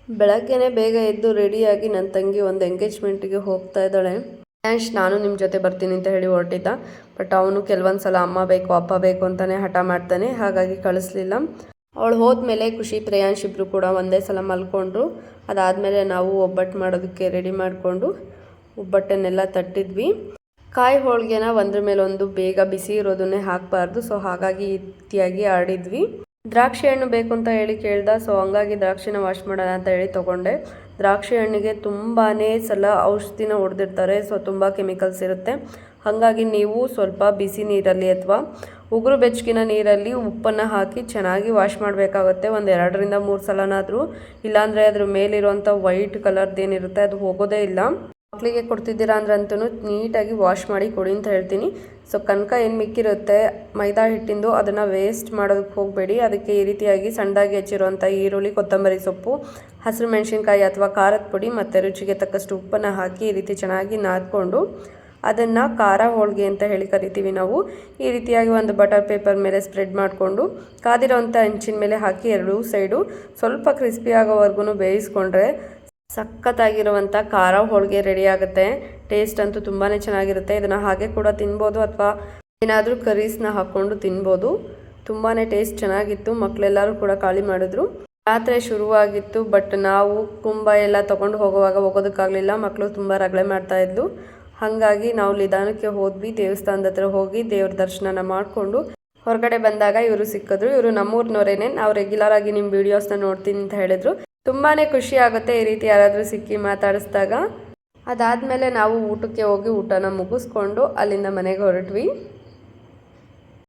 ಬೆಳಗ್ಗೆನೆ ಬೇಗ ಎದ್ದು ರೆಡಿಯಾಗಿ ನನ್ನ ತಂಗಿ ಒಂದು ಎಂಗೇಜ್ಮೆಂಟಿಗೆ ಹೋಗ್ತಾ ಇದ್ದಾಳೆ. ನಾನು ನಿಮ್ಮ ಜೊತೆ ಬರ್ತೀನಿ ಅಂತ ಹೇಳಿ ಹೊರಟಿದ್ದ. ಬಟ್ ಅವನು ಕೆಲವೊಂದು ಸಲ ಅಮ್ಮ ಬೇಕು ಅಪ್ಪ ಬೇಕು ಅಂತಲೇ ಹಠ ಮಾಡ್ತಾನೆ, ಹಾಗಾಗಿ ಕಳಿಸ್ಲಿಲ್ಲ. ಅವಳು ಹೋದ್ಮೇಲೆ ಖುಷಿ ಪ್ರೇಯಾಂಶ್ ಇಬ್ಬರು ಕೂಡ ಒಂದೇ ಸಲ ಮಲ್ಕೊಂಡ್ರು. ಅದಾದಮೇಲೆ ನಾವು ಒಬ್ಬಟ್ಟು ಮಾಡೋದಕ್ಕೆ ರೆಡಿ ಮಾಡಿಕೊಂಡು ಒಬ್ಬಟ್ಟನ್ನೆಲ್ಲ ತಟ್ಟಿದ್ವಿ. ಕಾಯಿ ಹೋಳಿಗೆನ ಒಂದ್ರ ಮೇಲೆ ಒಂದು ಬೇಗ ಬಿಸಿ ಇರೋದನ್ನೇ ಹಾಕಬಾರ್ದು, ಸೊ ಹಾಗಾಗಿ ಈ ರೀತಿಯಾಗಿ ಆಡಿದ್ವಿ. ದ್ರಾಕ್ಷಿ ಹಣ್ಣು ಬೇಕು ಅಂತ ಹೇಳಿ ಕೇಳ್ದ, ಸೊ ಹಂಗಾಗಿ ದ್ರಾಕ್ಷಿನ ವಾಶ್ ಮಾಡೋಣ ಅಂತ ಹೇಳಿ ತೊಗೊಂಡೆ. ದ್ರಾಕ್ಷಿ ಹಣ್ಣಿಗೆ ತುಂಬಾ ಸಲ ಔಷಧಿನ ಹೊಡೆದಿರ್ತಾರೆ, ಸೊ ತುಂಬ ಕೆಮಿಕಲ್ಸ್ ಇರುತ್ತೆ. ಹಾಗಾಗಿ ನೀವು ಸ್ವಲ್ಪ ಬಿಸಿ ನೀರಲ್ಲಿ ಅಥವಾ ಉಗುರು ಬೆಚ್ಚಗಿನ ನೀರಲ್ಲಿ ಉಪ್ಪನ್ನು ಹಾಕಿ ಚೆನ್ನಾಗಿ ವಾಶ್ ಮಾಡಬೇಕಾಗುತ್ತೆ. ಒಂದು 2ರಿಂದ 3 ಸಲನಾದರೂ, ಇಲ್ಲಾಂದರೆ ಅದ್ರ ಮೇಲಿರುವಂಥ ವೈಟ್ ಕಲರ್ದೇನಿರುತ್ತೆ ಅದು ಹೋಗೋದೇ ಇಲ್ಲ. ಮಕ್ಕಳಿಗೆ ಕೊಡ್ತಿದ್ದೀರಾ ಅಂದ್ರಂತೂ ನೀಟಾಗಿ ವಾಶ್ ಮಾಡಿ ಕೊಡಿ ಅಂತ ಹೇಳ್ತೀನಿ. ಸೊ ಕನಕ ಏನು ಮಿಕ್ಕಿರುತ್ತೆ ಮೈದಾ ಹಿಟ್ಟಿಂದು ಅದನ್ನು ವೇಸ್ಟ್ ಮಾಡೋದಕ್ಕೆ ಹೋಗಬೇಡಿ. ಅದಕ್ಕೆ ಈ ರೀತಿಯಾಗಿ ಸಣ್ಣದಾಗಿ ಹೆಚ್ಚಿರುವಂಥ ಈರುಳ್ಳಿ, ಕೊತ್ತಂಬರಿ ಸೊಪ್ಪು, ಹಸಿರು ಮೆಣಸಿನ್ಕಾಯಿ ಅಥವಾ ಖಾರದ ಪುಡಿ ಮತ್ತು ರುಚಿಗೆ ತಕ್ಕಷ್ಟು ಉಪ್ಪನ್ನು ಹಾಕಿ ಈ ರೀತಿ ಚೆನ್ನಾಗಿ ನಾದ್ಕೊಂಡು ಅದನ್ನು ಖಾರ ಹೋಳಿಗೆ ಅಂತ ಹೇಳಿ ಕರಿತೀವಿ ನಾವು. ಈ ರೀತಿಯಾಗಿ ಒಂದು ಬಟರ್ ಪೇಪರ್ ಮೇಲೆ ಸ್ಪ್ರೆಡ್ ಮಾಡಿಕೊಂಡು ಕಾದಿರೋವಂಥ ಹಂಚಿನ ಮೇಲೆ ಹಾಕಿ ಎರಡೂ ಸೈಡು ಸ್ವಲ್ಪ ಕ್ರಿಸ್ಪಿ ಆಗೋವರೆಗೂ ಬೇಯಿಸ್ಕೊಂಡ್ರೆ ಸಖತ್ತಾಗಿರುವಂಥ ಖಾರ ಹೋಳಿಗೆ ರೆಡಿ ಆಗುತ್ತೆ. ಟೇಸ್ಟ್ ಅಂತೂ ತುಂಬಾ ಚೆನ್ನಾಗಿರುತ್ತೆ. ಇದನ್ನು ಹಾಗೆ ಕೂಡ ತಿನ್ಬೋದು ಅಥವಾ ಏನಾದರೂ ಕರೀಸ್ನ ಹಾಕ್ಕೊಂಡು ತಿನ್ಬೋದು. ತುಂಬಾ ಟೇಸ್ಟ್ ಚೆನ್ನಾಗಿತ್ತು. ಮಕ್ಕಳೆಲ್ಲರೂ ಕೂಡ ಖಾಲಿ ಮಾಡಿದ್ರು. ರಾತ್ರಿ ಶುರುವಾಗಿತ್ತು, ಬಟ್ ನಾವು ಕುಂಭ ಎಲ್ಲ ತೊಗೊಂಡು ಹೋಗೋದಕ್ಕಾಗಲಿಲ್ಲ. ಮಕ್ಕಳು ತುಂಬ ರಗಳೆ ಮಾಡ್ತಾಯಿದ್ಲು. ಹಾಗಾಗಿ ನಾವು ನಿಧಾನಕ್ಕೆ ಹೋದ್ವಿ. ದೇವಸ್ಥಾನದ ಹತ್ರ ಹೋಗಿ ದೇವ್ರ ದರ್ಶನ ಮಾಡಿಕೊಂಡು ಹೊರಗಡೆ ಬಂದಾಗ ಇವರು ಸಿಕ್ಕಿದ್ರು. ಇವರು ನಮ್ಮೂರಿನವರೇನೆ. ನಾವು ರೆಗ್ಯುಲರ್ ಆಗಿ ನಿಮ್ಮ ವೀಡಿಯೋಸ್ನ ನೋಡ್ತೀನಿ ಅಂತ ಹೇಳಿದ್ರು. ತುಂಬಾ ಖುಷಿ ಆಗುತ್ತೆ ಈ ರೀತಿ ಯಾರಾದರೂ ಸಿಕ್ಕಿ ಮಾತಾಡಿಸಿದಾಗ. ಅದಾದಮೇಲೆ ನಾವು ಊಟಕ್ಕೆ ಹೋಗಿ ಊಟನ ಮುಗಿಸ್ಕೊಂಡು ಅಲ್ಲಿಂದ ಮನೆಗೆ ಹೊರಟ್ವಿ.